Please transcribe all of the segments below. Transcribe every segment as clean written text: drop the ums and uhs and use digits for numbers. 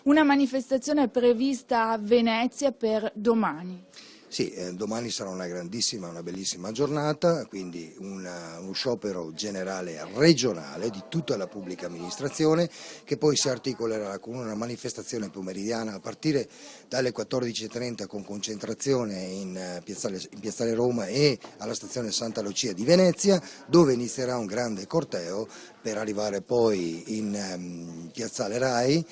Una manifestazione prevista a Venezia per domani. Sì, domani sarà una bellissima giornata, quindi uno sciopero generale regionale di tutta la pubblica amministrazione che poi si articolerà con una manifestazione pomeridiana a partire dalle 14:30 con concentrazione in Piazzale Roma e alla stazione Santa Lucia di Venezia, dove inizierà un grande corteo per arrivare poi in Piazzale Rai,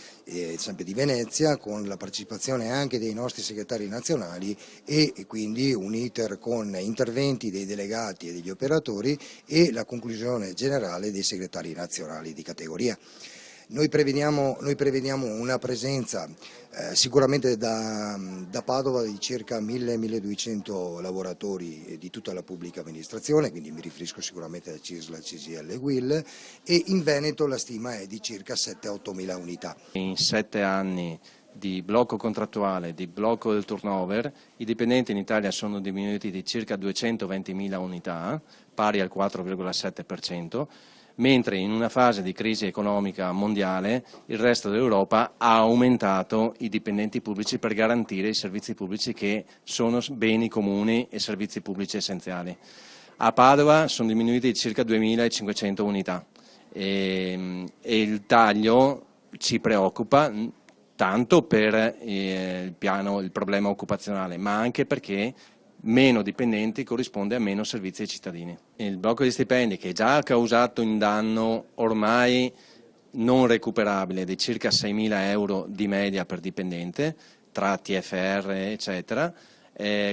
sempre di Venezia, con la partecipazione anche dei nostri segretari nazionali e quindi un iter con interventi dei delegati e degli operatori e la conclusione generale dei segretari nazionali di categoria. Noi prevediamo una presenza sicuramente da Padova di circa 1000-1200 lavoratori di tutta la pubblica amministrazione, quindi mi riferisco sicuramente a CISL, CGIL e UIL, e in Veneto la stima è di circa 7-8 mila unità. In 7 anni di blocco contrattuale, di blocco del turnover, i dipendenti in Italia sono diminuiti di circa 220.000 unità, pari al 4,7%, mentre in una fase di crisi economica mondiale il resto dell'Europa ha aumentato i dipendenti pubblici per garantire i servizi pubblici che sono beni comuni e servizi pubblici essenziali. A Padova sono diminuiti di circa 2.500 unità e il taglio ci preoccupa tanto per il problema occupazionale, ma anche perché meno dipendenti corrisponde a meno servizi ai cittadini. Il blocco di stipendi, che già ha causato un danno ormai non recuperabile di circa 6.000 euro di media per dipendente, tra TFR eccetera,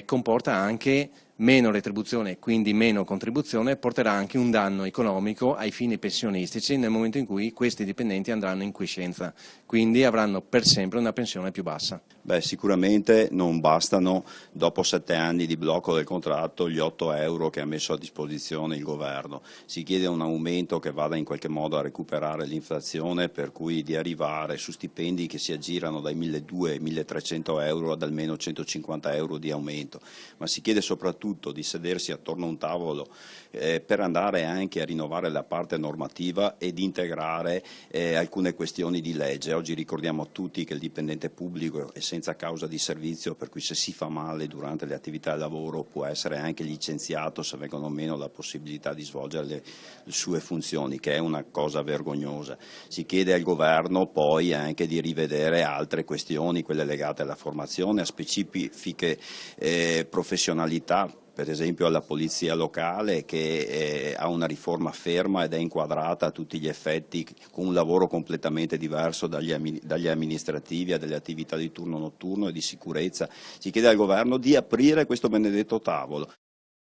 comporta anche meno retribuzione, quindi meno contribuzione, porterà anche un danno economico ai fini pensionistici nel momento in cui questi dipendenti andranno in quiescenza, quindi avranno per sempre una pensione più bassa. Sicuramente non bastano, dopo 7 anni di blocco del contratto, gli 8 euro che ha messo a disposizione il governo. Si chiede un aumento che vada in qualche modo a recuperare l'inflazione, per cui di arrivare su stipendi che si aggirano dai 1.200-1.300 euro ad almeno 150 euro di aumento, ma si chiede soprattutto di sedersi attorno a un tavolo per andare anche a rinnovare la parte normativa ed integrare alcune questioni di legge. Oggi ricordiamo tutti che il dipendente pubblico è senza causa di servizio, per cui se si fa male durante le attività di lavoro può essere anche licenziato se vengono meno la possibilità di svolgere le sue funzioni, che è una cosa vergognosa. Si chiede al governo poi anche di rivedere altre questioni, quelle legate alla formazione, a specifiche professionalità, per esempio alla polizia locale, che ha una riforma ferma ed è inquadrata a tutti gli effetti con un lavoro completamente diverso dagli amministrativi a delle attività di turno notturno e di sicurezza. Si chiede al governo di aprire questo benedetto tavolo.